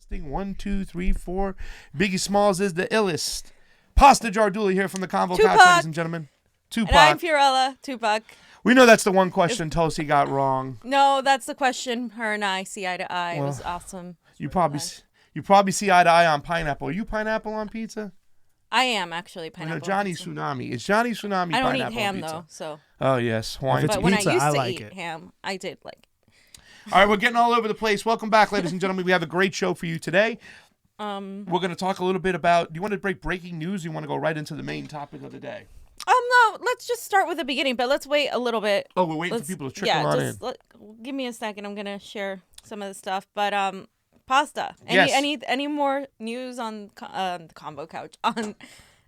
Testing 1, 2, 3, 4. Biggie Smalls is the illest. Pasta Jardula here from the CONVO couch, ladies and gentlemen. Tupac. And I'm Fiorella, Tupac. We know that's the one question Tulsi got wrong. No, that's the question. Her and I see eye to eye. Well, it was awesome. You probably see eye to eye on pineapple. Are you pineapple on pizza? I am actually pineapple. No, Johnny Tsunami. Is Johnny Tsunami pineapple I don't eat on ham pizza? though, so. Oh yes, Hawaiian. But when I used to eat ham, I did like it. All right, we're getting all over the place. Welcome back, ladies and gentlemen. We have a great show for you today. We're going to talk a little bit about. Do you want to break breaking news? Or you want to go right into the main topic of the day? No, let's just start with the beginning, but let's wait a little bit. Oh, we're waiting for people to trickle on in. Give me a second. I'm gonna share some of the stuff, but pasta. Yes. Any more news on the CONVO couch on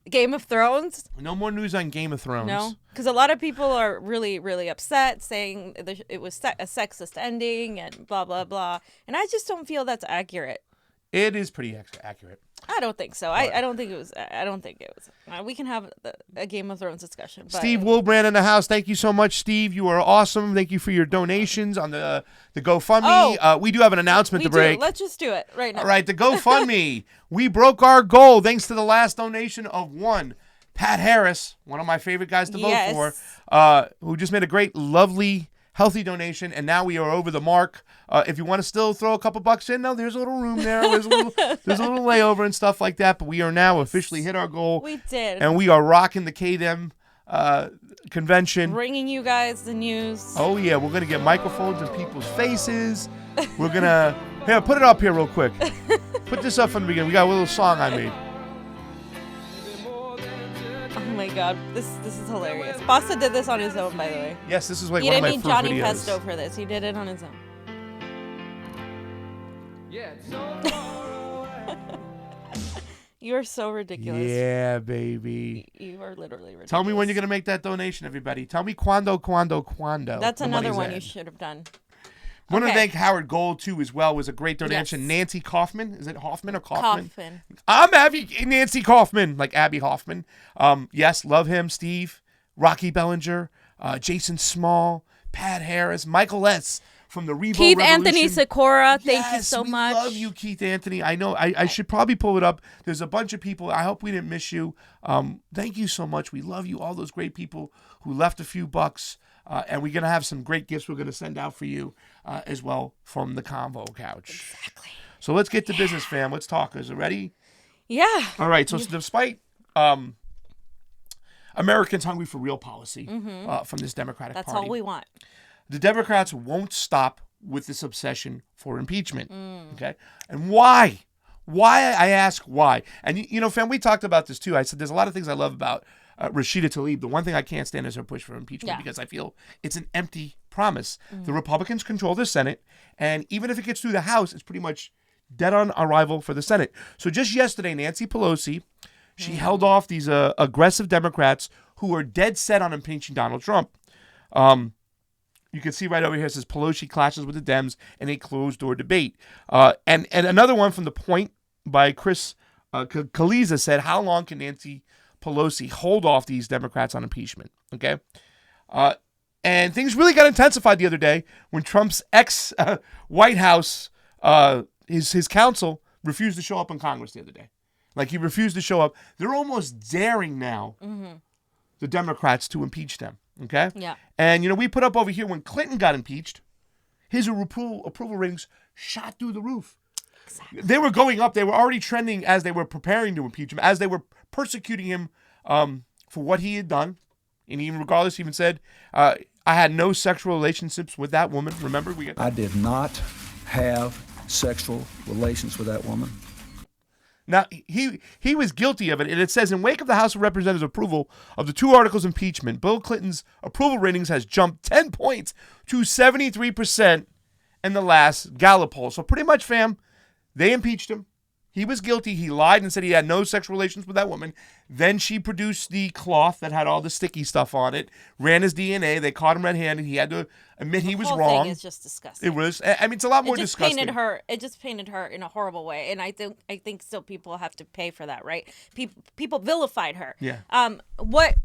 Game of Thrones? No more news on Game of Thrones. No, because a lot of people are really, really upset, saying it was a sexist ending and blah blah blah, and I just don't feel that's accurate. It is pretty accurate. I don't think so. I don't think it was. I don't think it was. We can have a Game of Thrones discussion. But Steve Wilbrand in the house. Thank you so much, Steve. You are awesome. Thank you for your donations on the GoFundMe. Oh, we do have an announcement to break. Let's just do it right now. All right, the GoFundMe. We broke our goal thanks to the last donation of one. Pat Harris, one of my favorite guys to vote for, who just made a great, lovely, healthy donation, and now we are over the mark. If you want to still throw a couple bucks in, no, there's a little room there. There's a little layover and stuff like that, but we are now officially hit our goal. We did. And we are rocking the KDEM convention. Bringing you guys the news. Oh, yeah, we're going to get microphones in people's faces. We're going to... Here, put it up here real quick. Put this up from the beginning. We got a little song I made. Oh my God, this is hilarious. Pasta did this on his own, by the way. Yes, this is like one of my first videos. He didn't need Johnny Pesto for this. He did it on his own. You are so ridiculous. Yeah, baby. You are literally ridiculous. Tell me when you're going to make that donation, everybody. Tell me cuando. That's another one you should have done. I want to thank Howard Gold, too, as well. It was a great donation. Yes. Nancy Kaufman. Is it Hoffman or Kaufman? Kaufman. I'm Nancy Kaufman, like Abby Hoffman. Yes, love him. Steve, Rocky Bellinger, Jason Small, Pat Harris, Michael S. from the Revo Keith Revolution. Anthony Sikora, thank you so much. Love you, Keith Anthony. I know I should probably pull it up. There's a bunch of people. I hope we didn't miss you. Thank you so much. We love you, all those great people who left a few bucks. And we're going to have some great gifts we're going to send out for you as well from the CONVO couch. Exactly. So let's get to business, fam. Let's talk. Is it ready? Yeah. All right. So despite Americans hungry for real policy from this Democratic Party. That's all we want. The Democrats won't stop with this obsession for impeachment. Okay? And why? Why? I ask why. And, fam, we talked about this too. I said there's a lot of things I love about Rashida Tlaib. The one thing I can't stand is her push for impeachment because I feel it's an empty promise. The Republicans control the Senate, and even if it gets through the House, it's pretty much dead on arrival for the Senate. So just yesterday, Nancy Pelosi, she held off these aggressive Democrats who are dead set on impeaching Donald Trump. You can see right over here, it says Pelosi clashes with the Dems in a closed-door debate. And another one from The Point by Chris Kaliza said, how long can Nancy Pelosi hold off these Democrats on impeachment? Okay. And things really got intensified the other day when Trump's ex-White House, his counsel, refused to show up in Congress the other day. Like, he refused to show up. They're almost daring now the Democrats to impeach them. Okay? Yeah. And, we put up over here when Clinton got impeached, his approval ratings shot through the roof. Exactly. They were going up. They were already trending as they were preparing to impeach him, as they were persecuting him for what he had done. And even regardless, he even said, I had no sexual relationships with that woman. Remember? I did not have sexual relations with that woman. Now, he was guilty of it, and it says, in wake of the House of Representatives' approval of the two articles of impeachment, Bill Clinton's approval ratings has jumped 10 points to 73% in the last Gallup poll. So pretty much, fam, they impeached him. He was guilty. He lied and said he had no sexual relations with that woman. Then she produced the cloth that had all the sticky stuff on it, ran his DNA. They caught him red-handed. He had to admit he was wrong. The whole thing is just disgusting. It was. I mean, it's a lot more disgusting. It just painted her in a horrible way, and I think still people have to pay for that, right? People vilified her. Yeah. What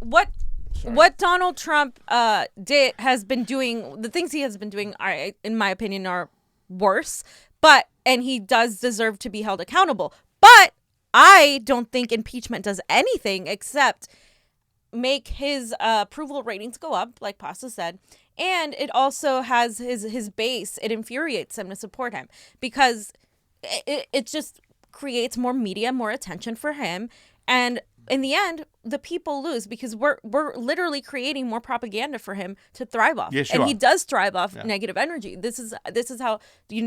Donald Trump has been doing, the things he has been doing, in my opinion, are worse. and he does deserve to be held accountable. But I don't think impeachment does anything except make his approval ratings go up, like Pasta said. And it also has his base. It infuriates him to support him because it just creates more media, more attention for him. And in the end, the people lose because we're literally creating more propaganda for him to thrive off. Yes, and he does thrive off negative energy. This is how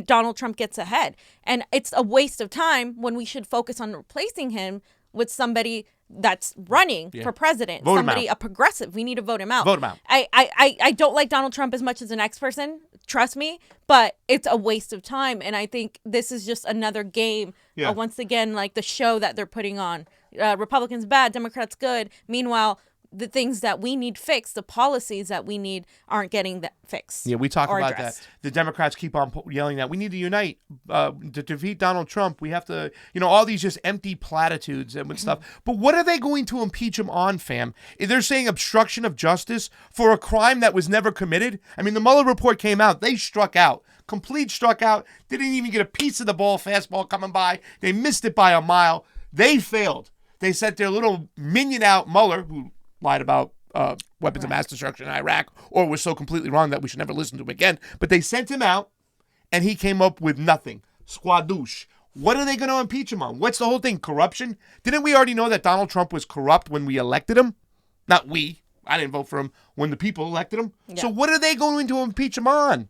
Donald Trump gets ahead. And it's a waste of time when we should focus on replacing him with somebody that's running for president, a progressive. We need to vote him out. Vote him out. I don't like Donald Trump as much as the next person, trust me, but it's a waste of time. And I think this is just another game, once again, like the show that they're putting on. Republicans bad, Democrats good. Meanwhile, the things that we need fixed, the policies that we need aren't getting that fixed. Yeah, we talk about addressed. that. The Democrats keep on yelling that we need to unite to defeat Donald Trump. We have to, all these just empty platitudes and stuff. But what are they going to impeach him on, fam? They're saying obstruction of justice for a crime that was never committed. I mean, the Mueller report came out. They struck out. Complete struck out. Didn't even get a piece of the ball, fastball coming by. They missed it by a mile. They failed. They sent their little minion out, Mueller, who lied about weapons of mass destruction in Iraq, or was so completely wrong that we should never listen to him again. But they sent him out, and he came up with nothing. Squadouche. What are they going to impeach him on? What's the whole thing? Corruption? Didn't we already know that Donald Trump was corrupt when we elected him? Not we. I didn't vote for him when the people elected him. Yeah. So what are they going to impeach him on?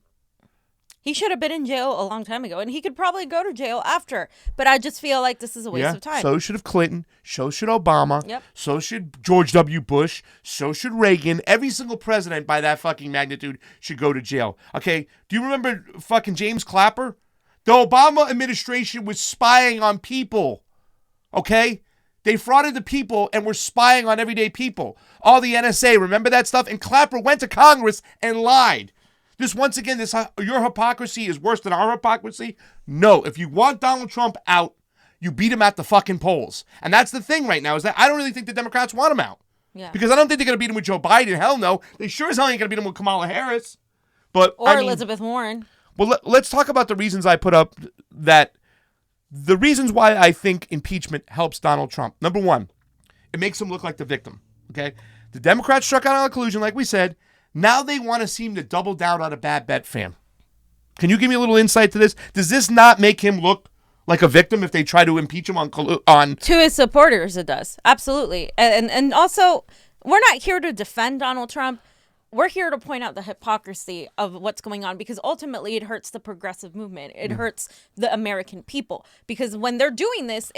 He should have been in jail a long time ago, and he could probably go to jail after. But I just feel like this is a waste of time. So should have Clinton. So should Obama. Yep. So should George W. Bush. So should Reagan. Every single president by that fucking magnitude should go to jail. Okay? Do you remember fucking James Clapper? The Obama administration was spying on people. Okay? They frauded the people and were spying on everyday people. All the NSA, remember that stuff? And Clapper went to Congress and lied. This, once again, your hypocrisy is worse than our hypocrisy. No, if you want Donald Trump out, you beat him at the fucking polls. And that's the thing right now, is that I don't really think the Democrats want him out. Yeah. Because I don't think they're going to beat him with Joe Biden. Hell no. They sure as hell ain't going to beat him with Kamala Harris. Or Elizabeth Warren. Well, let's talk about the reasons I put up that the reasons why I think impeachment helps Donald Trump. Number one, it makes him look like the victim. Okay? The Democrats struck out on collusion, like we said. Now they want to seem to double down on a bad bet, fam. Can you give me a little insight to this? Does this not make him look like a victim if they try to impeach him on? To his supporters, it does. Absolutely. And also, we're not here to defend Donald Trump. We're here to point out the hypocrisy of what's going on because ultimately it hurts the progressive movement. It hurts the American people because when they're doing this,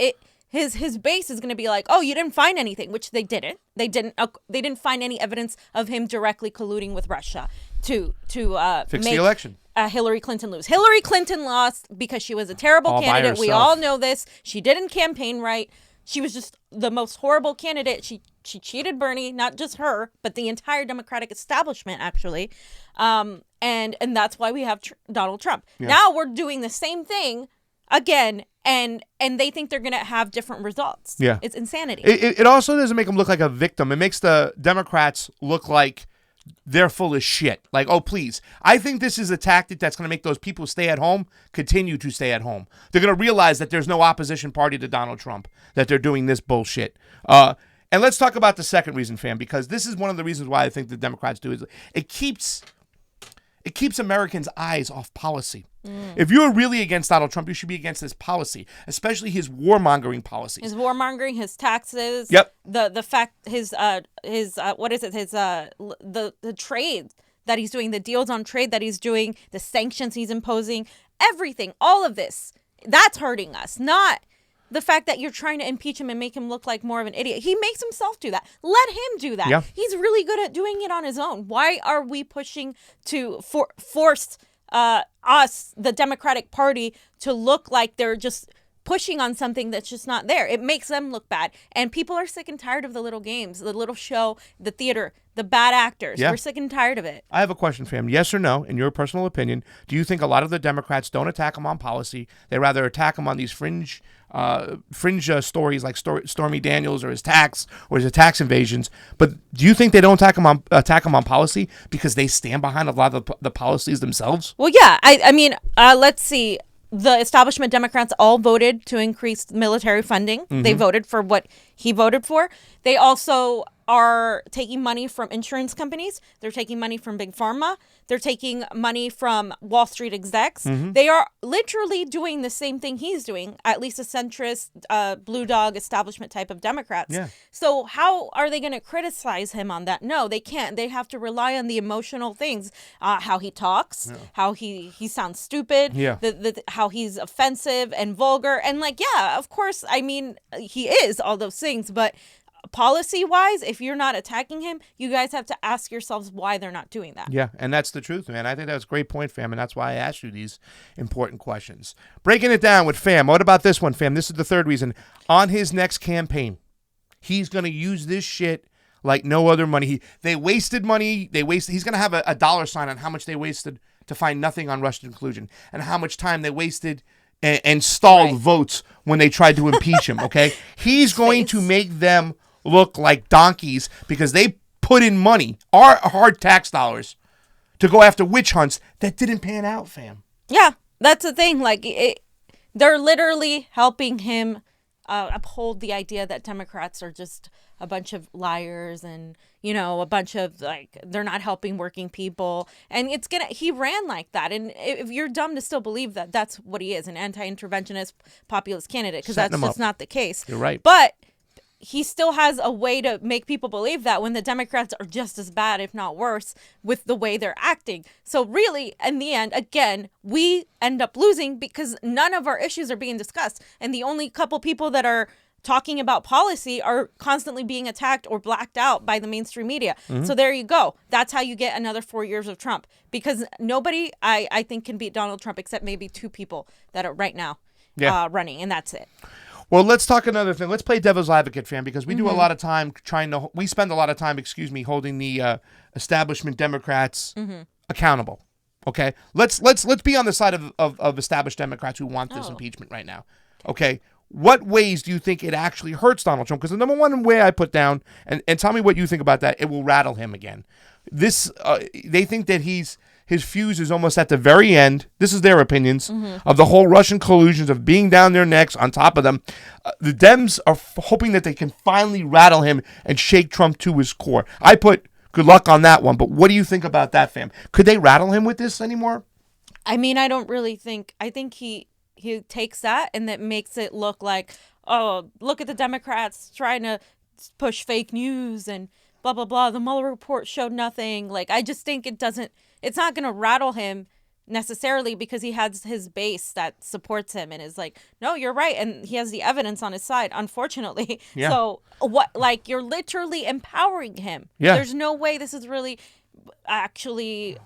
his base is going to be like, oh, you didn't find anything, which they didn't. They didn't find any evidence of him directly colluding with Russia to fix the election. Hillary Clinton lose. Hillary Clinton lost because she was a terrible candidate. We all know this. She didn't campaign right. She was just the most horrible candidate. She cheated Bernie, not just her, but the entire Democratic establishment, actually. And that's why we have Donald Trump. Yeah. Now we're doing the same thing again, and they think they're going to have different results. Yeah. It's insanity. It also doesn't make them look like a victim. It makes the Democrats look like they're full of shit. Like, oh, please. I think this is a tactic that's going to make those people stay at home continue to stay at home. They're going to realize that there's no opposition party to Donald Trump, that they're doing this bullshit. And let's talk about the second reason, fam, because this is one of the reasons why I think the Democrats do it. It keeps Americans' eyes off policy. If you're really against Donald Trump, you should be against his policy, especially his warmongering policies. His warmongering, his taxes. Yep. The fact his what is it? His the trade that he's doing, the deals on trade that he's doing, the sanctions he's imposing, everything, all of this, that's hurting us. Not the fact that you're trying to impeach him and make him look like more of an idiot. He makes himself do that. Let him do that. Yeah. He's really good at doing it on his own. Why are we pushing to force us, the Democratic Party, to look like they're just pushing on something that's just not there? It makes them look bad. And people are sick and tired of the little games, the little show, the theater, the bad actors. Yeah. We're sick and tired of it. I have a question, fam. Yes or no, in your personal opinion, do you think a lot of the Democrats don't attack him on policy? They rather attack him on these fringe stories like Stormy Daniels or his tax invasions. But do you think they don't attack him on policy because they stand behind a lot of the policies themselves? Well, yeah. I mean, let's see. the establishment Democrats all voted to increase military funding. They voted for what he voted for. They also are taking money from insurance companies. They're taking money from Big Pharma. They're taking money from Wall Street execs. They are literally doing the same thing he's doing, at least a centrist, blue dog establishment type of Democrats. Yeah. So how are they going to criticize him on that? No, they can't. They have to rely on the emotional things, how he talks, how he sounds stupid, how he's offensive and vulgar. And like, yeah, of course, I mean, he is all those things, but policy-wise, if you're not attacking him, you guys have to ask yourselves why they're not doing that. Yeah, and that's the truth, man. I think that's a great point, fam, and that's why I asked you these important questions. Breaking it down with fam. What about this one, fam? This is the third reason. On his next campaign, he's going to use this shit like no other money. They wasted money. He's going to have a dollar sign on how much they wasted to find nothing on Russian collusion and how much time they wasted and stalled votes when they tried to impeach him, okay? He's going to make them look like donkeys because they put in money, our hard tax dollars, to go after witch hunts that didn't pan out, fam. Yeah, that's the thing. Like, they're literally helping him uphold the idea that Democrats are just a bunch of liars and, you know, a bunch of, like, they're not helping working people. And he ran like that. And if you're dumb to still believe that that's what he is, an anti-interventionist populist candidate, because that's just not the case. You're right. But he still has a way to make people believe that when the Democrats are just as bad, if not worse, with the way they're acting. So really, in the end, again, we end up losing because none of our issues are being discussed. And the only couple people that are talking about policy are constantly being attacked or blacked out by the mainstream media. So there you go. That's how you get another 4 years of Trump. Because nobody, I think, can beat Donald Trump except maybe two people that are right now running. And that's it. Well, let's talk another thing. Let's play devil's advocate, fam, because we do a lot of time we spend a lot of time, holding the establishment Democrats accountable. Okay? Let's be on the side of established Democrats who want this impeachment right now. Okay? What ways do you think it actually hurts Donald Trump? Because the number one way I put down, and tell me what you think about that, it will rattle him again. They think that his fuse is almost at the very end. This is their opinions of the whole Russian collusions of being down their necks on top of them. The Dems are hoping that they can finally rattle him and shake Trump to his core. I put good luck on that one, but what do you think about that, fam? Could they rattle him with this anymore? I mean, I don't really think. I think he takes that and that makes it look like, oh, look at the Democrats trying to push fake news and blah, blah, blah. The Mueller report showed nothing. Like, I just think it's not going to rattle him necessarily because he has his base that supports him and is like, no, you're right. And he has the evidence on his side, unfortunately. Yeah. So you're literally empowering him. Yeah. There's no way this is really actually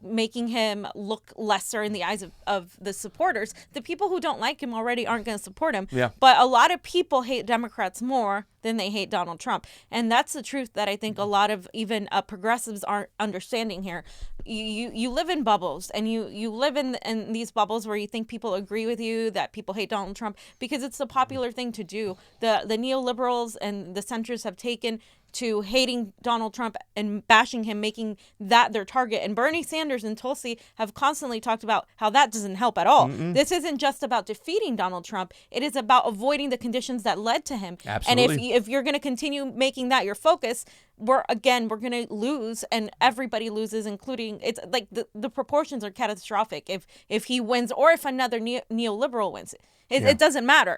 making him look lesser in the eyes of the supporters. The people who don't like him already aren't going to support him. Yeah. But a lot of people hate Democrats more than they hate Donald Trump. And that's the truth that I think a lot of even progressives aren't understanding here. You live in bubbles, and you live in these bubbles where you think people agree with you, that people hate Donald Trump, because it's the popular thing to do. The neoliberals and the centrists have taken to hating Donald Trump and bashing him, making that their target. And Bernie Sanders and Tulsi have constantly talked about how that doesn't help at all. This isn't just about defeating Donald Trump. It is about avoiding the conditions that led to him. Absolutely. And if you're going to continue making that your focus, we're going to lose, and everybody loses, including, it's like the proportions are catastrophic. If he wins or if another neoliberal wins, it doesn't matter.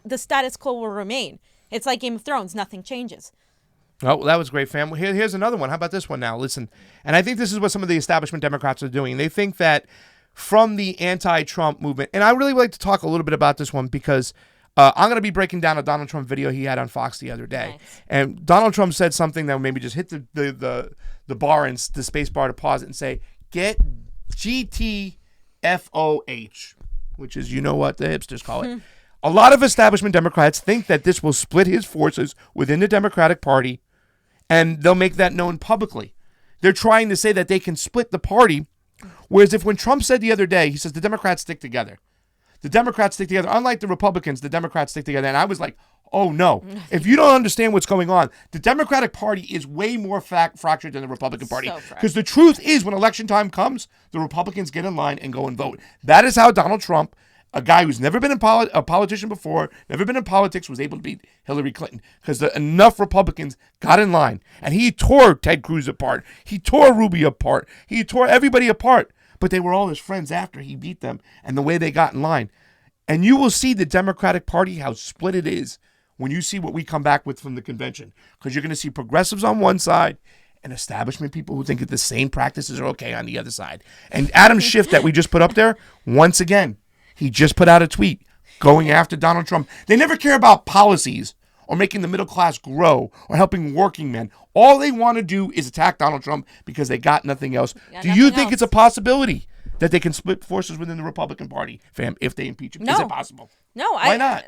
The status quo will remain. It's like Game of Thrones. Nothing changes. Oh, well, that was great, fam. Here's another one. How about this one now? Listen, and I think this is what some of the establishment Democrats are doing. They think that from the anti-Trump movement, and I really would like to talk a little bit about this one because I'm going to be breaking down a Donald Trump video he had on Fox the other day. Nice. And Donald Trump said something that maybe just hit the bar and the space bar to pause it and say, get GTFOH, which is, you know what the hipsters call it. A lot of establishment Democrats think that this will split his forces within the Democratic Party, and they'll make that known publicly. They're trying to say that they can split the party, whereas when Trump said the other day, he says the Democrats stick together. The Democrats stick together. Unlike the Republicans, the Democrats stick together. And I was like, Oh, no. If you don't understand what's going on, the Democratic Party is way more fractured than the Republican Party. So Because the truth is, when election time comes, the Republicans get in line and go and vote. That is how Donald Trump, a guy who's never been a politician before, never been in politics, was able to beat Hillary Clinton. Because enough Republicans got in line. And he tore Ted Cruz apart. He tore Rubio apart. He tore everybody apart. But they were all his friends after he beat them and the way they got in line. And you will see the Democratic Party, how split it is, when you see what we come back with from the convention. Because you're going to see progressives on one side and establishment people who think that the same practices are okay on the other side. And Adam Schiff that we just put up there, once again, he just put out a tweet going after Donald Trump. They never care about policies or making the middle class grow or helping working men. All they want to do is attack Donald Trump because they got nothing else. Do you think it's a possibility that they can split forces within the Republican Party, fam, if they impeach him? No. Is it possible? No, Why not?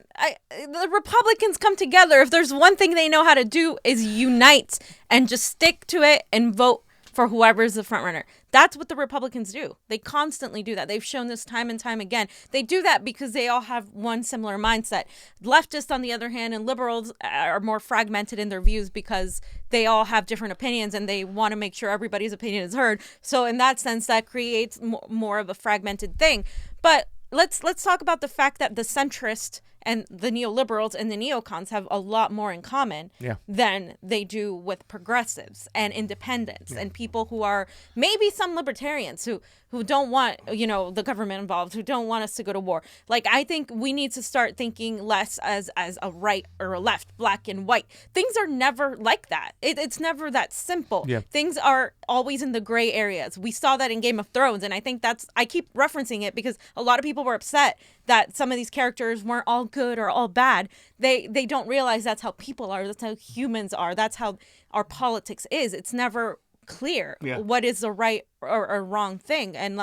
The Republicans come together. If there's one thing they know how to do is unite and just stick to it and vote for whoever's the front runner. That's what the Republicans do. They constantly do that. They've shown this time and time again. They do that because they all have one similar mindset. Leftists, on the other hand, and liberals are more fragmented in their views because they all have different opinions and they want to make sure everybody's opinion is heard. So in that sense, that creates more of a fragmented thing. But let's talk about the fact that the centrist and the neoliberals and the neocons have a lot more in common than they do with progressives and independents and people who are maybe some libertarians who don't want, the government involved, who don't want us to go to war. Like, I think we need to start thinking less as a right or a left, black and white. Things are never like that. It's never that simple. Yeah. Things are always in the gray areas. We saw that in Game of Thrones, and I think I keep referencing it because a lot of people were upset that some of these characters weren't all good or all bad. They don't realize that's how people are. That's how humans are. That's how our politics is. It's never clear what is the right or wrong thing. And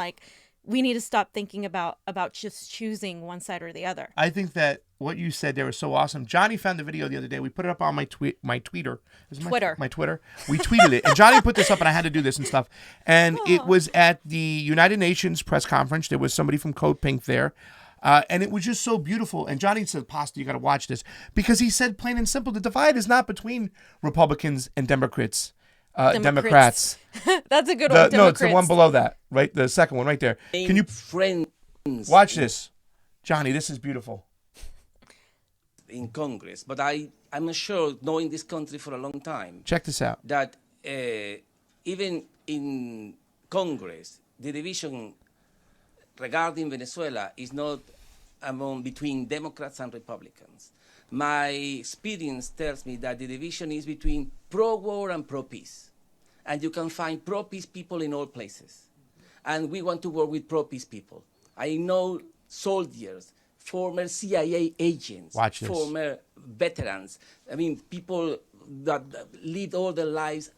we need to stop thinking about just choosing one side or the other. I think that what you said there was so awesome. Johnny found the video the other day. We put it up on my Twitter. My Twitter. We tweeted it. And Johnny put this up, and I had to do this and stuff. And it was at the United Nations press conference. There was somebody from Code Pink there. And it was just so beautiful. And Johnny said, Pasta, you got to watch this. Because he said plain and simple, the divide is not between Republicans and Democrats. Democrats. That's a good one. No, it's the one below that, right? The second one right there. Can you watch this? Johnny, this is beautiful. In Congress, but I'm not sure, knowing this country for a long time. Check this out. That even in Congress, the division regarding Venezuela is not between Democrats and Republicans. My experience tells me that the division is between pro-war and pro-peace. And you can find pro-peace people in all places. And we want to work with pro-peace people. I know soldiers, former CIA agents, former veterans. I mean, people that lead all their lives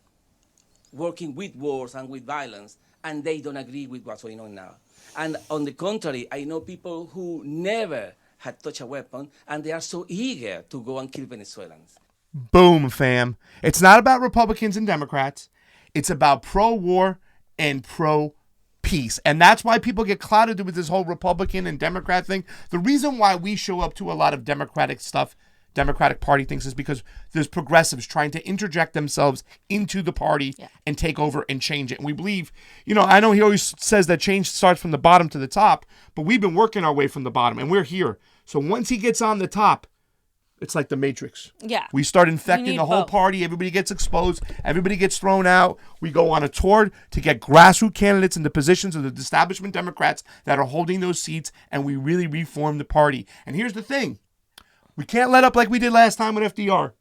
working with wars and with violence, and they don't agree with what's going on now. And on the contrary, I know people who never had touched a weapon, and they are so eager to go and kill Venezuelans. Boom, fam. It's not about Republicans and Democrats. It's about pro-war and pro-peace. And that's why people get clouded with this whole Republican and Democrat thing. The reason why we show up to a lot of Democratic stuff, Democratic Party things, is because there's progressives trying to interject themselves into the party and take over and change it. And we believe, I know he always says that change starts from the bottom to the top, but we've been working our way from the bottom, and we're here. So once he gets on the top, it's like the Matrix. Yeah. We start infecting the whole party. Everybody gets exposed. Everybody gets thrown out. We go on a tour to get grassroots candidates in the positions of the establishment Democrats that are holding those seats, and we really reform the party. And here's the thing. We can't let up like we did last time with FDR.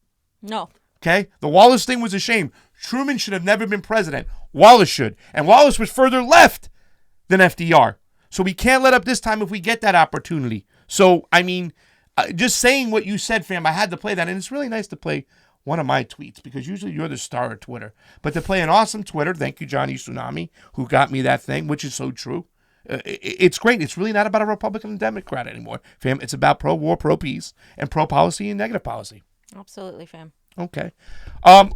No. Okay? The Wallace thing was a shame. Truman should have never been president. Wallace should. And Wallace was further left than FDR. So we can't let up this time if we get that opportunity. So, I mean, just saying what you said, fam, I had to play that. And it's really nice to play one of my tweets because usually you're the star of Twitter. But to play an awesome Twitter, thank you, Johnny Tsunami, who got me that thing, which is so true. It's great. It's really not about a Republican and Democrat anymore, fam. It's about pro-war, pro-peace, and pro-policy and negative policy. Absolutely, fam. Okay.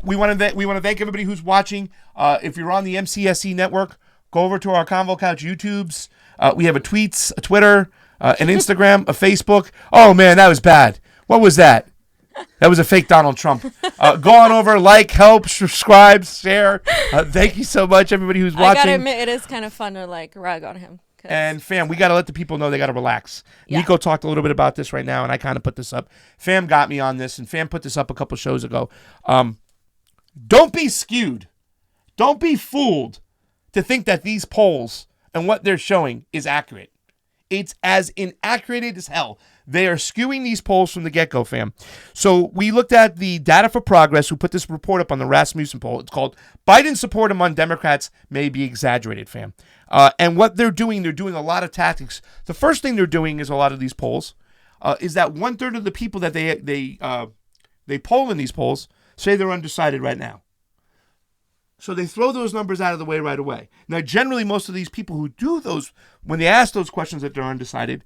We want to thank everybody who's watching. If you're on the MCSC network, go over to our Convo Couch YouTubes. We have a Twitter, an Instagram, a Facebook. Oh man, that was bad. What was that? That was a fake Donald Trump. Go on over, like, help, subscribe, share. Thank you so much, everybody who's watching. I gotta admit, it is kind of fun to like rag on him. And fam, we got to let the people know they got to relax. Yeah. Nico talked a little bit about this right now, and I kind of put this up. Fam got me on this, and Fam put this up a couple shows ago. Don't be skewed. Don't be fooled to think that these polls and what they're showing is accurate. It's as inaccurate as hell. They are skewing these polls from the get-go, fam. So we looked at the Data for Progress, who put this report up on the Rasmussen poll. It's called Biden's support among Democrats may be exaggerated, fam. And what they're doing a lot of tactics. The first thing they're doing is a lot of these polls is that 1/3 of the people that they poll in these polls say they're undecided right now. So they throw those numbers out of the way right away. Now, generally, most of these people who do those, when they ask those questions that they're undecided,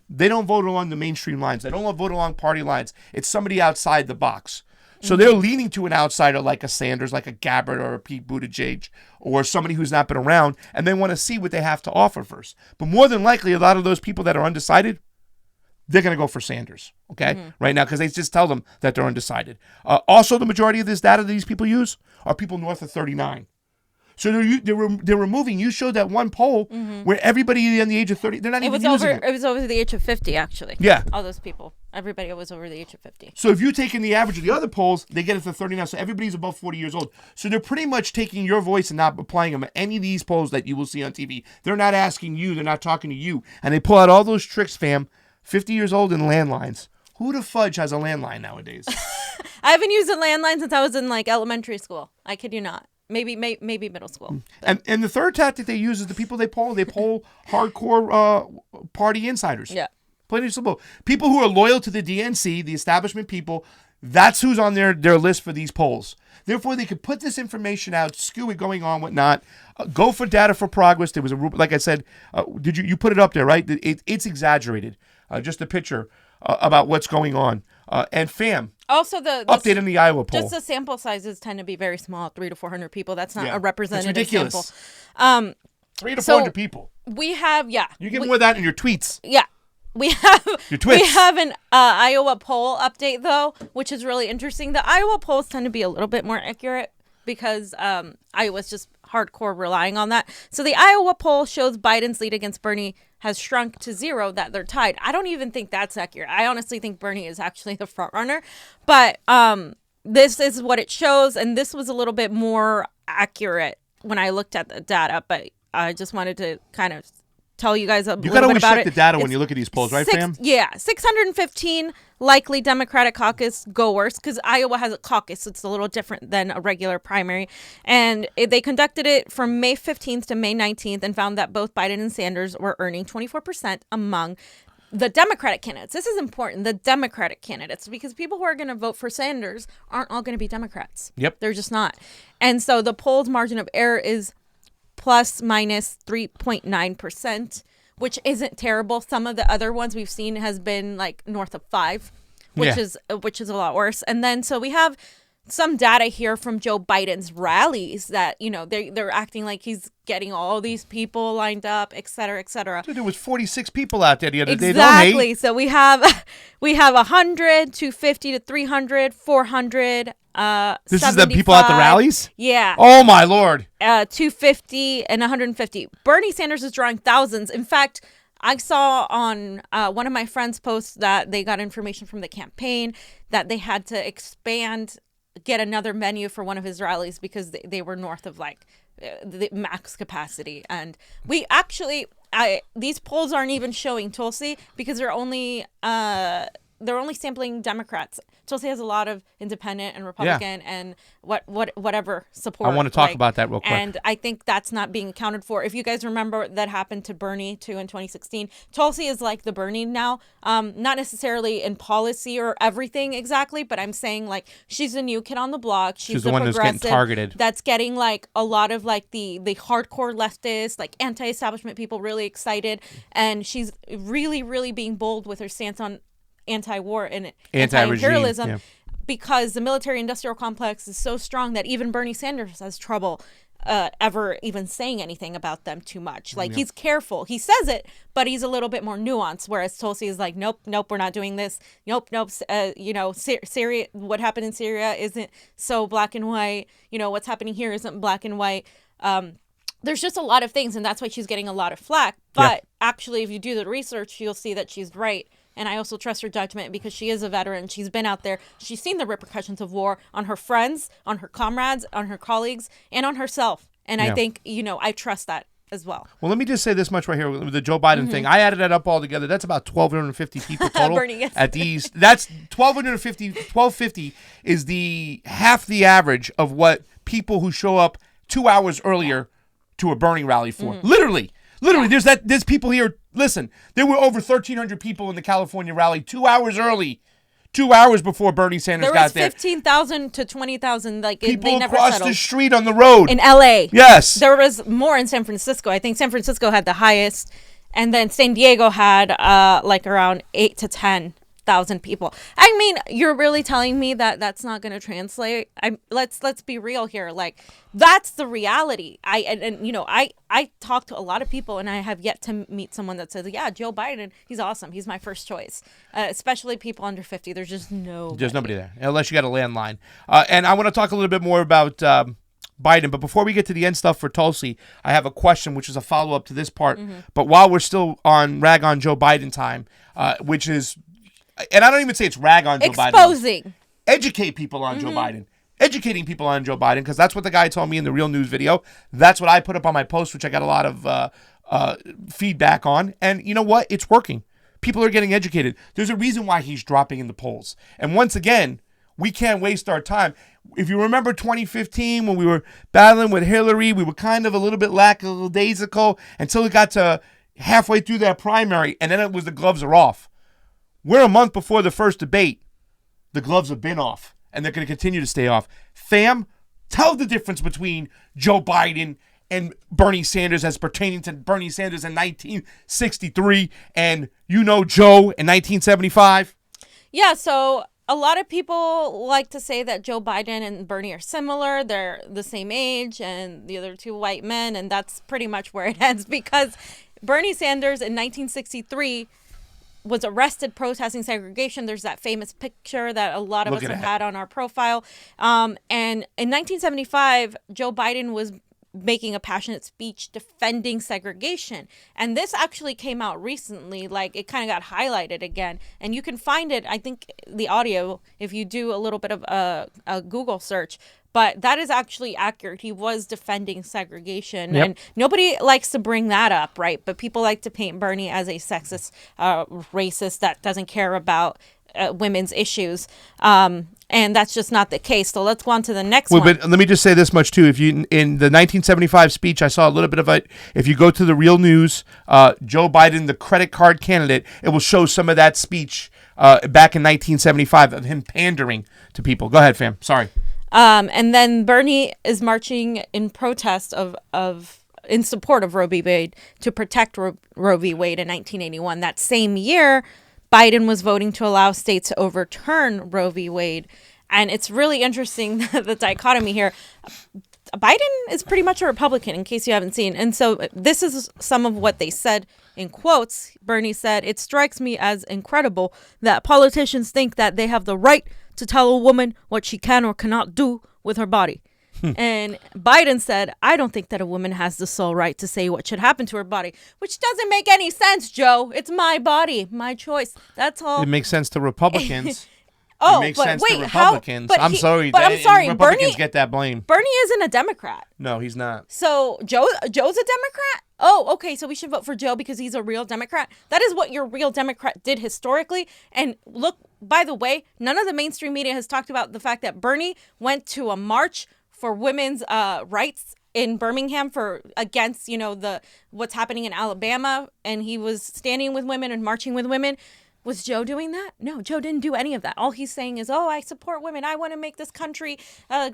they don't vote along the mainstream lines. They don't vote along party lines. It's somebody outside the box. So they're leaning to an outsider like a Sanders, like a Gabbard or a Pete Buttigieg, or somebody who's not been around, and they want to see what they have to offer first. But more than likely, a lot of those people that are undecided, they're going to go for Sanders, okay, right now, because they just tell them that they're undecided. Also, the majority of this data that these people use are people north of 39. So they're removing. You showed that one poll where everybody on the age of 30, they're not even using it. It was over the age of 50, actually. Yeah. All those people. Everybody was over the age of 50. So if you're taking the average of the other polls, they get it to 39. So everybody's above 40 years old. So they're pretty much taking your voice and not applying them to any of these polls that you will see on TV. They're not asking you. They're not talking to you. And they pull out all those tricks, fam. 50 years old and landlines. Who the fudge has a landline nowadays? I haven't used a landline since I was in like elementary school. I kid you not. Maybe middle school. And the third tactic they use is the people they poll hardcore party insiders. Yeah. Plain and simple. People who are loyal to the DNC, the establishment people, that's who's on their list for these polls. Therefore, they could put this information out, skew it going on, whatnot. Go for Data for Progress. There was like I said, did you put it up there, right? It's exaggerated. Just a picture about what's going on. And fam, also the update in the Iowa poll. Just the sample sizes tend to be very small, 300 to 400 people. That's not a That's representative ridiculous. sample. 300 to 400 people. We have, You get more of that in your tweets. Yeah. We have Your twits. We have an Iowa poll update, though, which is really interesting. The Iowa polls tend to be a little bit more accurate because Iowa's just hardcore relying on that. So the Iowa poll shows Biden's lead against Bernie has shrunk to 0, that they're tied. I don't even think that's accurate. I honestly think Bernie is actually the front runner. But this is what it shows, and this was a little bit more accurate when I looked at the data. But I just wanted to kind of tell you guys a little bit about it. You got to always check the data when you look at these polls, right, fam? Yeah, 615 likely Democratic caucus goers, because Iowa has a caucus, so it's a little different than a regular primary. And they conducted it from May 15th to May 19th and found that both Biden and Sanders were earning 24% among the Democratic candidates. This is important, the Democratic candidates, because people who are going to vote for Sanders aren't all going to be Democrats. Yep. They're just not. And so the poll's margin of error is plus minus 3.9%, which isn't terrible. Some of the other ones we've seen has been like north of 5, which is a lot worse. And then so we have some data here from Joe Biden's rallies that, you know, they're acting like he's getting all these people lined up, et cetera, et cetera. Dude, there was 46 people out there the other day. Exactly. So we have 100, 250 to 300, 400. This is the people at the rallies? Yeah. Oh, my Lord. 250 and 150. Bernie Sanders is drawing thousands. In fact, I saw on one of my friends' posts that they got information from the campaign that they had to get another venue for one of his rallies because they were north of like the max capacity. And we actually, these polls aren't even showing Tulsi because they're only sampling Democrats. Tulsi has a lot of independent and Republican and whatever support. I want to talk about that real quick. And I think that's not being accounted for. If you guys remember, that happened to Bernie too in 2016. Tulsi is like the Bernie now, not necessarily in policy or everything exactly, but I'm saying like she's a new kid on the block. She's the one that's getting targeted. That's getting like a lot of like the hardcore leftists, like anti-establishment people really excited, and she's really, really being bold with her stance on anti-war and anti-imperialism because the military-industrial complex is so strong that even Bernie Sanders has trouble ever even saying anything about them too much. Like he's careful. He says it, but he's a little bit more nuanced. Whereas Tulsi is like, nope, we're not doing this. Nope. Syria, what happened in Syria isn't so black and white. What's happening here isn't black and white. There's just a lot of things, and that's why she's getting a lot of flack. But actually, if you do the research, you'll see that she's right. And I also trust her judgment because she is a veteran. She's been out there. She's seen the repercussions of war on her friends, on her comrades, on her colleagues, and on herself. And I think, I trust that as well. Well, let me just say this much right here with the Joe Biden thing. I added that up all together. That's about 1,250 people total. Bernie, yes. At these. That's 1,250 is half the average of what people who show up 2 hours earlier to a Bernie rally for. Literally, there's people here. Listen, there were over 1,300 people in the California rally 2 hours early, 2 hours before Bernie Sanders got there. 15,000 to 20,000. Like people they never across settled. the street on the road In LA. Yes, There was more in San Francisco. I think San Francisco had the highest, and then San Diego had around 8 to 10,000 people. I mean, you're really telling me that that's not going to translate? Let's be real here. Like, that's the reality. I talk to a lot of people, and I have yet to meet someone that says, yeah, Joe Biden, he's awesome. He's my first choice. Especially people under 50. There's just There's nobody there, unless you got a landline. And I want to talk a little bit more about Biden. But before we get to the end stuff for Tulsi, I have a question, which is a follow-up to this part. But while we're still on rag on Joe Biden time, which is, and I don't even say it's rag on Joe Biden. Exposing. Educate people on Joe Biden. Educating people on Joe Biden, because that's what the guy told me in the Real News video. That's what I put up on my post, which I got a lot of feedback on. And you know what? It's working. People are getting educated. There's a reason why he's dropping in the polls. And once again, we can't waste our time. If you remember 2015, when we were battling with Hillary, we were kind of a little bit lackadaisical until it got to halfway through that primary, and then it was the gloves are off. We're a month before the first debate. The gloves have been off, and they're going to continue to stay off. Fam, tell the difference between Joe Biden and Bernie Sanders as pertaining to Bernie Sanders in 1963 and Joe in 1975. Yeah, so a lot of people like to say that Joe Biden and Bernie are similar. They're the same age, and the other two white men, and that's pretty much where it ends, because Bernie Sanders in 1963 was arrested protesting segregation. There's that famous picture that a lot of us have had on our profile. And in 1975, Joe Biden was making a passionate speech defending segregation. And this actually came out recently. Like, it kind of got highlighted again. And you can find it, I think, the audio, if you do a little bit of a Google search. But that is actually accurate. He was defending segregation. Yep. And nobody likes to bring that up, right? But people like to paint Bernie as a sexist, racist that doesn't care about women's issues. And that's just not the case. So let's go on to the next one. But let me just say this much, too. If you in the 1975 speech, I saw a little bit of it. If you go to the Real News, Joe Biden, the credit card candidate, it will show some of that speech back in 1975 of him pandering to people. Go ahead, fam. Sorry. And then Bernie is marching in protest in support of Roe v. Wade to protect Roe v. Wade in 1981. That same year, Biden was voting to allow states to overturn Roe v. Wade. And it's really interesting, the dichotomy here. Biden is pretty much a Republican, in case you haven't seen. And so this is some of what they said in quotes. Bernie said, "It strikes me as incredible that politicians think that they have the right to tell a woman what she can or cannot do with her body." And Biden said, "I don't think that a woman has the sole right to say what should happen to her body," which doesn't make any sense, Joe. It's my body, my choice. That's all. It makes sense to Republicans. Oh, it makes but sense wait, to Republicans. I'm sorry. Republicans Bernie get that blame. Bernie isn't a Democrat. No, he's not. So Joe's a Democrat? Oh, okay. So we should vote for Joe because he's a real Democrat. That is what your real Democrat did historically. And look, by the way, none of the mainstream media has talked about the fact that Bernie went to a march for women's rights in Birmingham against what's happening in Alabama, and he was standing with women and marching with women. Was Joe doing that? No, Joe didn't do any of that. All he's saying is, I support women. I want to make this country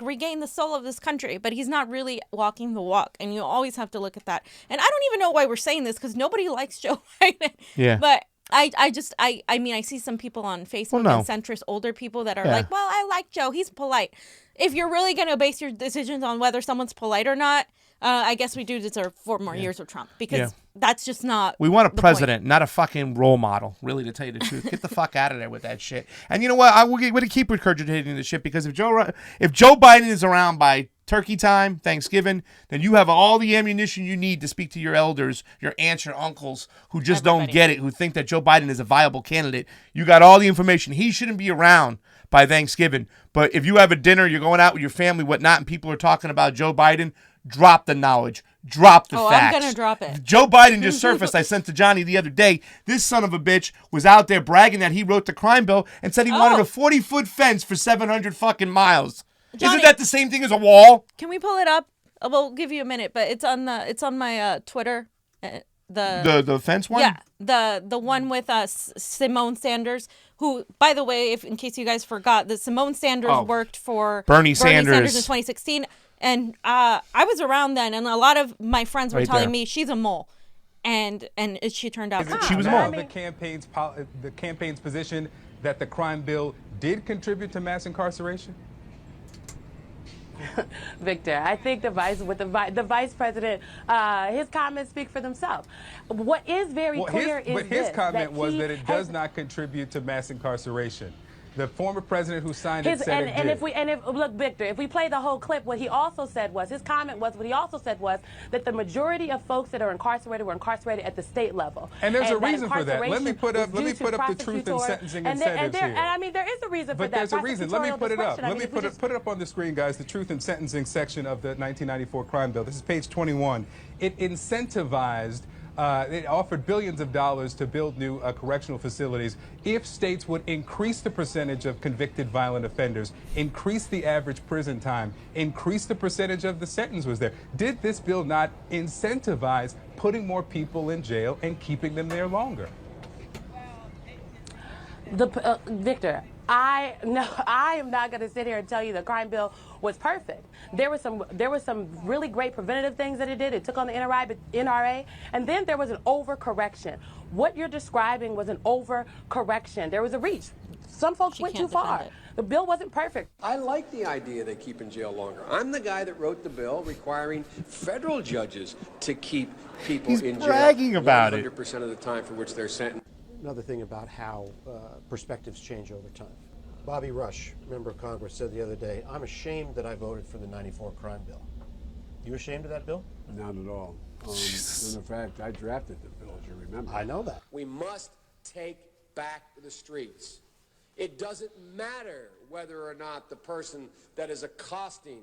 regain the soul of this country. But he's not really walking the walk. And you always have to look at that. And I don't even know why we're saying this, because nobody likes Joe Biden. Yeah. But I mean, I see some people on Facebook and centrist older people that are like, well, I like Joe. He's polite. If you're really going to base your decisions on whether someone's polite or not, I guess we do deserve 4 more years of Trump because that's just not. We want a president, not a fucking role model, really, to tell you the truth. Get the fuck out of there with that shit. And you know what? We're going to keep regurgitating this shit because if Joe Biden is around by turkey time, Thanksgiving, then you have all the ammunition you need to speak to your elders, your aunts, your uncles who just don't get it, who think that Joe Biden is a viable candidate. You got all the information. He shouldn't be around by Thanksgiving. But if you have a dinner, you're going out with your family, whatnot, and people are talking about Joe Biden, drop the knowledge. Drop the facts. I'm going to drop it. Joe Biden just surfaced. I sent to Johnny the other day. This son of a bitch was out there bragging that he wrote the crime bill and said he wanted a 40-foot fence for 700 fucking miles. Johnny, isn't that the same thing as a wall? Can we pull it up? We'll give you a minute, but it's on my Twitter. The fence one? Yeah, the one with Symone Sanders, who, by the way, in case you guys forgot, that Symone Sanders worked for Bernie Sanders in 2016. And I was around then, and a lot of my friends were telling me she's a mole, and she turned out she was a mole. The campaign's position that the crime bill did contribute to mass incarceration. Victor, I think the vice president, his comments speak for themselves. What is very clear is his comment was that it does not contribute to mass incarceration. The former president who signed it said it did. Look, Victor, if we play the whole clip, what he also said was that the majority of folks that are incarcerated were incarcerated at the state level. And there's a reason for that. Let me put up the Truth in Sentencing incentives here. And I mean, there is a reason for that. But there's a reason. Let me put it up. Let me put it up on the screen, guys. The Truth in Sentencing section of the 1994 crime bill. This is page 21. It incentivized. It offered billions of dollars to build new correctional facilities if states would increase the percentage of convicted violent offenders, increase the average prison time, increase the percentage of the sentence was there. Did this bill not incentivize putting more people in jail and keeping them there longer? Victor, I am not going to sit here and tell you the crime bill was perfect. There were some really great preventative things that it did. It took on the NRA, and then there was an overcorrection. What you're describing was an overcorrection. There was a reach. Some folks went too far. The bill wasn't perfect. I like the idea they keep in jail longer. I'm the guy that wrote the bill requiring federal judges to keep people in jail. He's bragging about 100% of the time for which they're sentenced. Another thing about how perspectives change over time. Bobby Rush, member of Congress, said the other day, I'm ashamed that I voted for the 94 crime bill. You ashamed of that bill? Not at all. In fact, I drafted the bill, as you remember. I know that. We must take back the streets. It doesn't matter whether or not the person that is accosting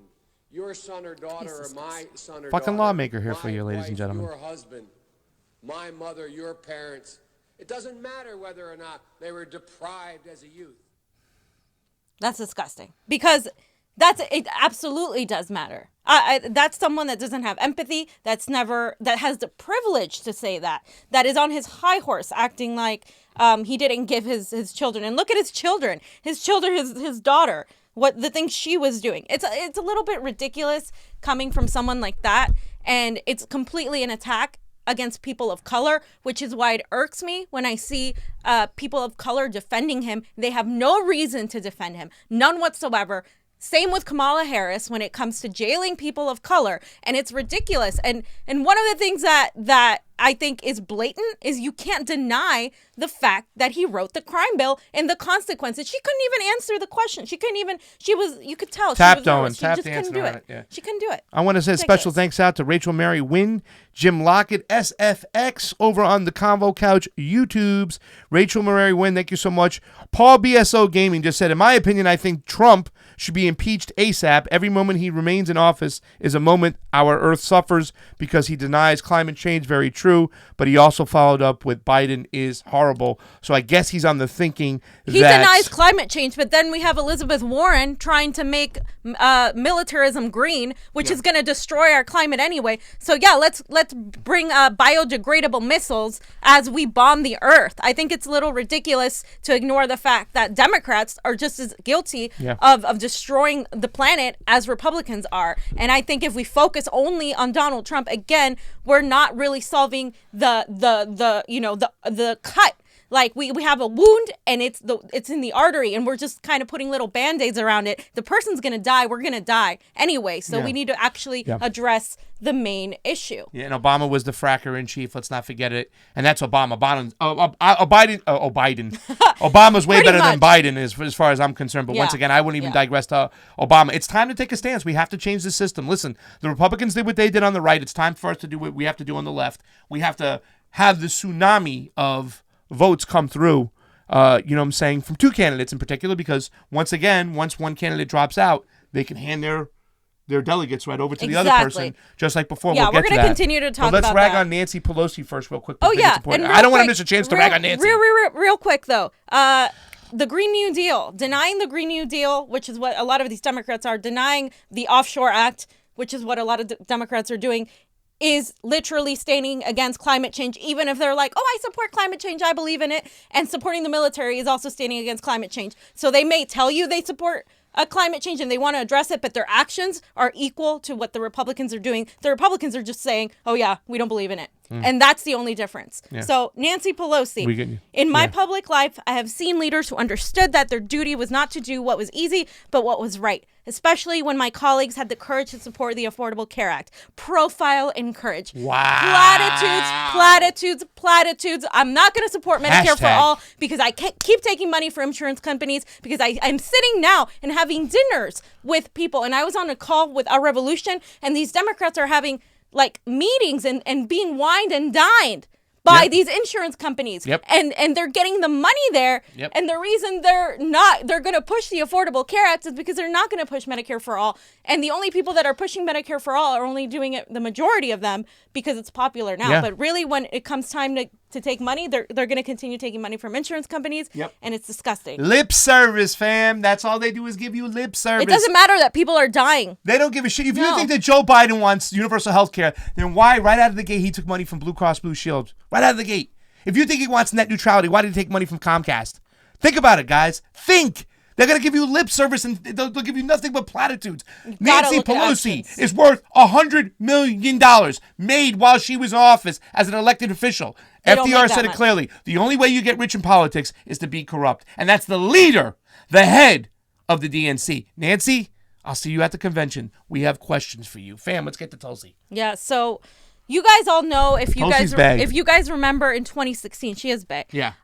your son or daughter or my son or daughter, fucking lawmaker here for you, ladies and gentlemen. Your husband, my mother, your parents. It doesn't matter whether or not they were deprived as a youth. That's disgusting because it absolutely does matter. That's someone that doesn't have empathy. That has the privilege to say that is on his high horse, acting like he didn't give his children. And look at his children, his daughter, what the things she was doing. It's a little bit ridiculous coming from someone like that, and it's completely an attack against people of color, which is why it irks me when I see people of color defending him. They have no reason to defend him, none whatsoever. Same with Kamala Harris when it comes to jailing people of color, and it's ridiculous. And one of the things that I think is blatant is you can't deny the fact that he wrote the crime bill and the consequences. She couldn't even answer the question. You could tell. Tapped she on, just tapped couldn't answer do on it. Yeah. She couldn't do it. I want to say special thanks out to Rachel Mary Wynn, Jim Lockett, SFX over on the Convo Couch YouTubes. Rachel Mary Wynn, thank you so much. Paul BSO Gaming just said, in my opinion, I think Trump should be impeached ASAP. Every moment he remains in office is a moment our Earth suffers because he denies climate change. Very true. But he also followed up with Biden is horrible. So I guess he's on the thinking he denies climate change, but then we have Elizabeth Warren trying to make militarism green, which is going to destroy our climate anyway. So yeah, let's bring biodegradable missiles as we bomb the Earth. I think it's a little ridiculous to ignore the fact that Democrats are just as guilty of destroying the planet as Republicans are. And I think if we focus only on Donald Trump, again, we're not really solving the cut Like we have a wound and it's in the artery and we're just kind of putting little band-aids around it. The person's going to die. We're going to die anyway. So we need to actually address the main issue. Yeah, and Obama was the fracker in chief. Let's not forget it. And that's Obama. Biden. Obama's way better than Biden as far as I'm concerned. But once again, I wouldn't even digress to Obama. It's time to take a stance. We have to change the system. Listen, the Republicans did what they did on the right. It's time for us to do what we have to do on the left. We have to have the tsunami of votes come through, you know what I'm saying, from two candidates in particular, because once one candidate drops out, they can hand their delegates right over to the other person, just like before. Yeah, we're going to continue to talk about that. Let's rag on Nancy Pelosi first real quick. Oh, yeah. And I don't want to miss a chance to rag on Nancy. Real quick, though. The Green New Deal, denying the Green New Deal, which is what a lot of these Democrats are, denying the Offshore Act, which is what a lot of Democrats are doing, is literally standing against climate change, even if they're like, oh, I support climate change, I believe in it. And supporting the military is also standing against climate change. So they may tell you they support climate change and they want to address it, but their actions are equal to what the Republicans are doing. The Republicans are just saying, oh, yeah, we don't believe in it. And that's the only difference. Yeah. So Nancy Pelosi, in my public life, I have seen leaders who understood that their duty was not to do what was easy, but what was right, especially when my colleagues had the courage to support the Affordable Care Act. Profile and courage. Wow. Platitudes. I'm not going to support Medicare for all because I can't keep taking money from insurance companies, because I'm sitting now and having dinners with people. And I was on a call with Our Revolution, and these Democrats are having like meetings and being wined and dined by these insurance companies. And they're getting the money there. And the reason they're going to push the Affordable Care Act is because they're not going to push Medicare for all. And the only people that are pushing Medicare for all are only doing it, the majority of them, because it's popular now. But really, when it comes time to take money, they're going to continue taking money from insurance companies. And it's disgusting. Lip service, fam. That's all they do is give you lip service. It doesn't matter that people are dying. They don't give a shit. If you think that Joe Biden wants universal health care, then why, right out of the gate, he took money from Blue Cross Blue Shield? Right out of the gate. If you think he wants net neutrality, why did he take money from Comcast? Think about it, guys. Think. They're going to give you lip service and they'll give you nothing but platitudes. Nancy Pelosi is worth $100 million made while she was in office as an elected official. FDR said it clearly. The only way you get rich in politics is to be corrupt. And that's the leader, the head of the DNC. Nancy, I'll see you at the convention. We have questions for you. Fam, let's get to Tulsi. Yeah, so you guys all know, if you guys remember in 2016, she is bae. Yeah.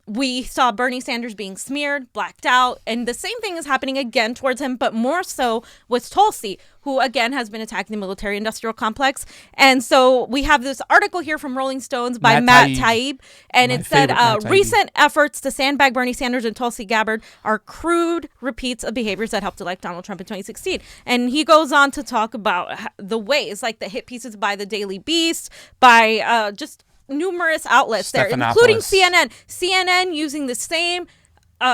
We saw Bernie Sanders being smeared, blacked out, and the same thing is happening again towards him, but more so with Tulsi, who again has been attacking the military-industrial complex. And so we have this article here from Rolling Stones by Matt Taibbi, and it said, recent efforts to sandbag Bernie Sanders and Tulsi Gabbard are crude repeats of behaviors that helped elect Donald Trump in 2016. And he goes on to talk about the ways, like the hit pieces by the Daily Beast, by just numerous outlets there, including CNN. CNN using the same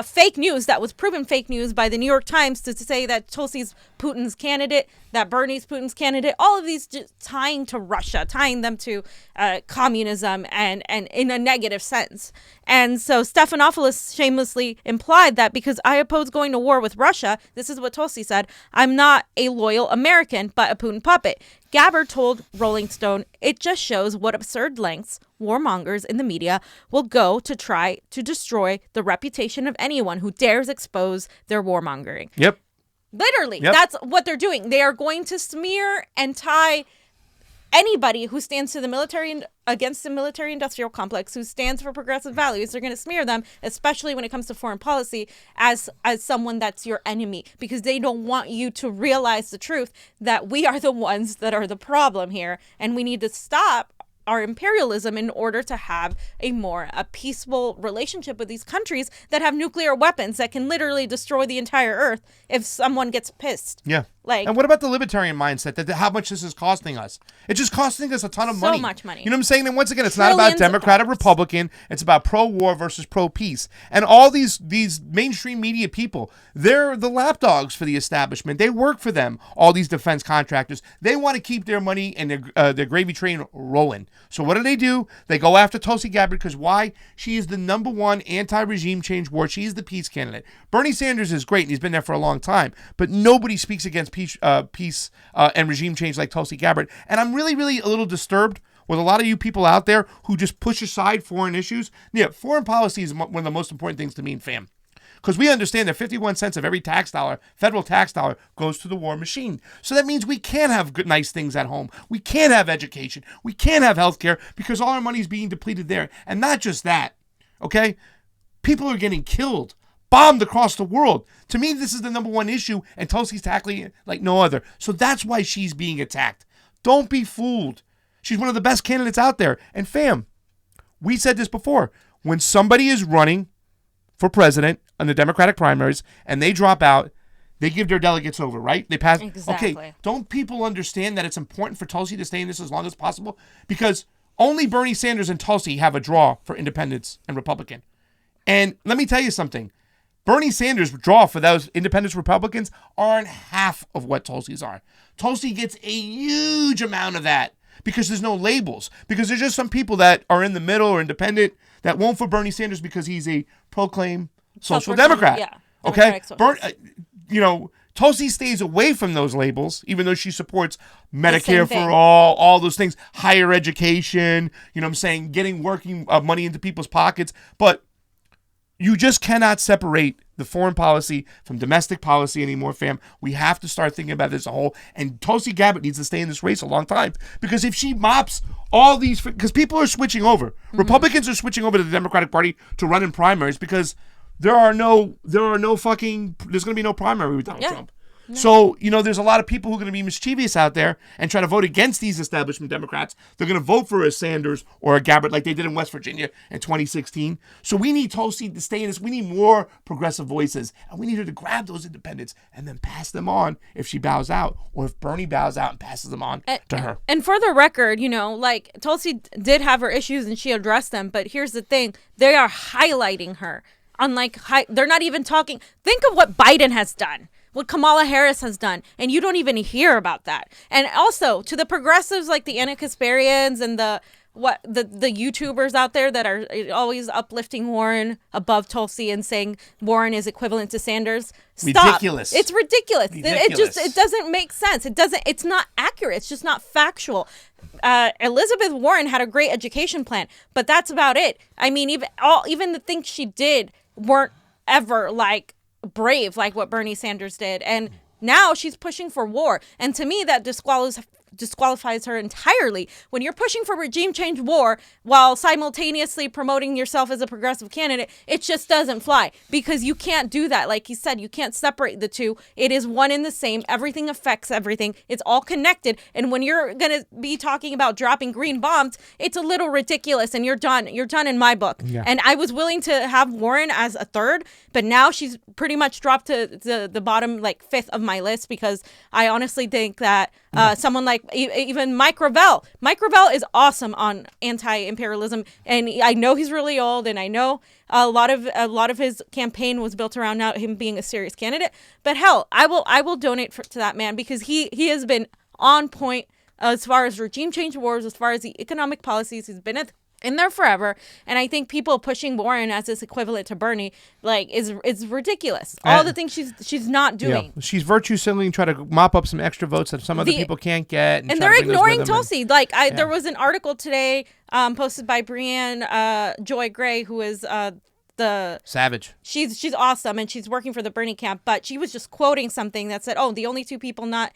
fake news that was proven fake news by the New York Times to say that Tulsi's Putin's candidate, that Bernie's Putin's candidate, all of these just tying to Russia, tying them to communism and in a negative sense. And so Stephanopoulos shamelessly implied that because I oppose going to war with Russia, this is what Tulsi said, I'm not a loyal American, but a Putin puppet. Gabbard told Rolling Stone, it just shows what absurd lengths warmongers in the media will go to try to destroy the reputation of anyone who dares expose their warmongering. Yep. Literally, that's what they're doing. They are going to smear and tie anybody who stands to the military against the military-industrial complex, who stands for progressive values. They're going to smear them, especially when it comes to foreign policy, as someone that's your enemy, because they don't want you to realize the truth that we are the ones that are the problem here, and we need to stop our imperialism in order to have a peaceful relationship with these countries that have nuclear weapons that can literally destroy the entire earth if someone gets pissed. Yeah. And what about the libertarian mindset, that how much this is costing us? It's just costing us a ton of money. So much money. You know what I'm saying? And once again, it's not about Democrat or Republican. It's about pro-war versus pro-peace. And all these mainstream media people, they're the lapdogs for the establishment. They work for them, all these defense contractors. They want to keep their money and their gravy train rolling. So what do? They go after Tulsi Gabbard because why? She is the #1 anti-regime change war. She is the peace candidate. Bernie Sanders is great, and he's been there for a long time. But nobody speaks against peace and regime change like Tulsi Gabbard. And I'm really, really a little disturbed with a lot of you people out there who just push aside foreign issues. Yeah, foreign policy is one of the most important things to me and fam. Because we understand that 51 cents of every tax dollar, federal tax dollar, goes to the war machine. So that means we can't have good, nice things at home. We can't have education. We can't have health care because all our money is being depleted there. And not just that, okay? People are getting killed, bombed across the world. To me, this is the number one issue, and Tulsi's tackling it like no other. So that's why she's being attacked. Don't be fooled. She's one of the best candidates out there. And fam, we said this before. When somebody is running for president in the Democratic primaries and they drop out, they give their delegates over, right? They pass. Exactly. Okay, don't people understand that it's important for Tulsi to stay in this as long as possible? Because only Bernie Sanders and Tulsi have a draw for independents and Republican. And let me tell you something. Bernie Sanders' draw for those independents Republicans aren't half of what Tulsi's are. Tulsi gets a huge amount of that because there's no labels. Because there's just some people that are in the middle or independent that won't for Bernie Sanders because he's a proclaimed social democrat. Yeah. Okay? Tulsi stays away from those labels, even though she supports Medicare for all those things, higher education, getting working money into people's pockets. But you just cannot separate the foreign policy from domestic policy anymore, fam. We have to start thinking about this as a whole. And Tulsi Gabbard needs to stay in this race a long time. Because if she mops all these... Because people are switching over. Mm-hmm. Republicans are switching over to the Democratic Party to run in primaries because there's going to be no primary with Donald Trump. No. So, there's a lot of people who are going to be mischievous out there and try to vote against these establishment Democrats. They're going to vote for a Sanders or a Gabbard like they did in West Virginia in 2016. So we need Tulsi to stay in this. We need more progressive voices. And we need her to grab those independents and then pass them on if she bows out or if Bernie bows out and passes them on to her. And for the record, Tulsi did have her issues and she addressed them. But here's the thing. They are highlighting her. They're not even talking. Think of what Biden has done. What Kamala Harris has done, and you don't even hear about that. And also to the progressives like the Anna Kasparians and the YouTubers out there that are always uplifting Warren above Tulsi and saying Warren is equivalent to Sanders. Stop. Ridiculous. It's ridiculous. It doesn't make sense. It's not accurate. It's just not factual. Elizabeth Warren had a great education plan, but that's about it. I mean, even the things she did weren't ever brave like what Bernie Sanders did, and now she's pushing for war, and to me that disqualifies her entirely. When you're pushing for regime change war while simultaneously promoting yourself as a progressive candidate, it just doesn't fly, because you can't do that. Like he said, you can't separate the two. It is one and the same. Everything affects everything. It's all connected. And when you're gonna be talking about dropping green bombs, it's a little ridiculous, and you're done in my book. And I was willing to have Warren as a third, but now she's pretty much dropped to the bottom fifth of my list, because I honestly think that someone like even Mike Gravel is awesome on anti-imperialism, and I know he's really old, and I know a lot of his campaign was built around now him being a serious candidate. But hell, I will donate to that man, because he has been on point as far as regime change wars, as far as the economic policies. He's been in there forever, and I think people pushing Warren as this equivalent to Bernie is ridiculous. All the things she's not doing. Yeah. She's virtue signaling, try to mop up some extra votes that some other people can't get, and they're ignoring Tulsi. There was an article today posted by Brianne Joy Gray, who is the Savage. She's awesome, and she's working for the Bernie camp, but she was just quoting something that said, the only two people not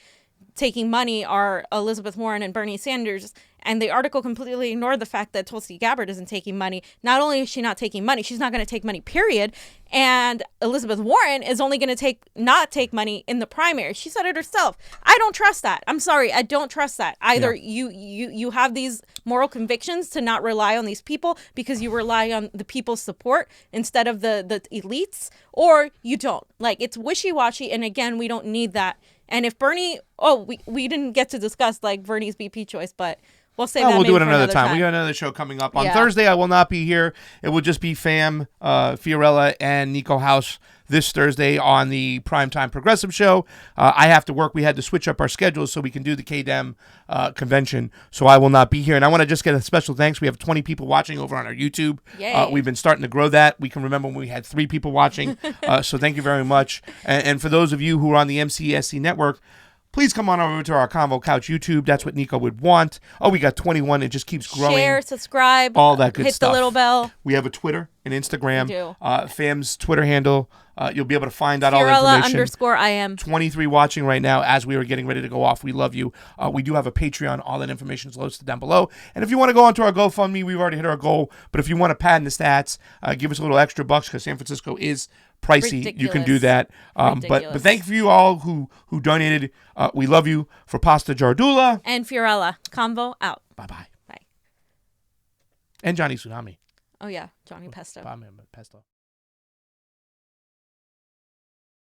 taking money are Elizabeth Warren and Bernie Sanders. And the article completely ignored the fact that Tulsi Gabbard isn't taking money. Not only is she not taking money, she's not going to take money, period. And Elizabeth Warren is only going to not take money in the primary. She said it herself. I don't trust that. I'm sorry. I don't trust that. Either you have these moral convictions to not rely on these people because you rely on the people's support instead of the elites, or you don't. It's wishy-washy. And again, we don't need that. And if Bernie, we didn't get to discuss Bernie's BP choice, but we'll save that. We'll do it another time. We got another show coming up on Thursday. I will not be here. It will just be Fam, Fiorella, and Nico House this Thursday on the Primetime Progressive Show. I have to work. We had to switch up our schedules so we can do the KDEM convention. So I will not be here. And I want to just get a special thanks. We have 20 people watching over on our YouTube. We've been starting to grow that. We can remember when we had 3 people watching. So thank you very much. And for those of you who are on the MCSC network, please come on over to our Convo Couch YouTube. That's what Nico would want. Oh, we got 21. It just keeps growing. Share, subscribe, all that good hit stuff. the little bell. We have a Twitter and Instagram. We do. Fam's Twitter handle. You'll be able to find out all the information. Fiorella_IM. 23 watching right now as we are getting ready to go off. We love you. We do have a Patreon. All that information is listed down below. And if you want to go onto our GoFundMe, we've already hit our goal. But if you want to pad in the stats, give us a little extra bucks because San Francisco is pricey. Ridiculous. You can do that. But thank you all who donated. We love you. For Pasta Jardula. And Fiorella. Convo out. Bye-bye. Bye. And Johnny Tsunami. Oh, yeah. Johnny Pesto. Bye, Pesto.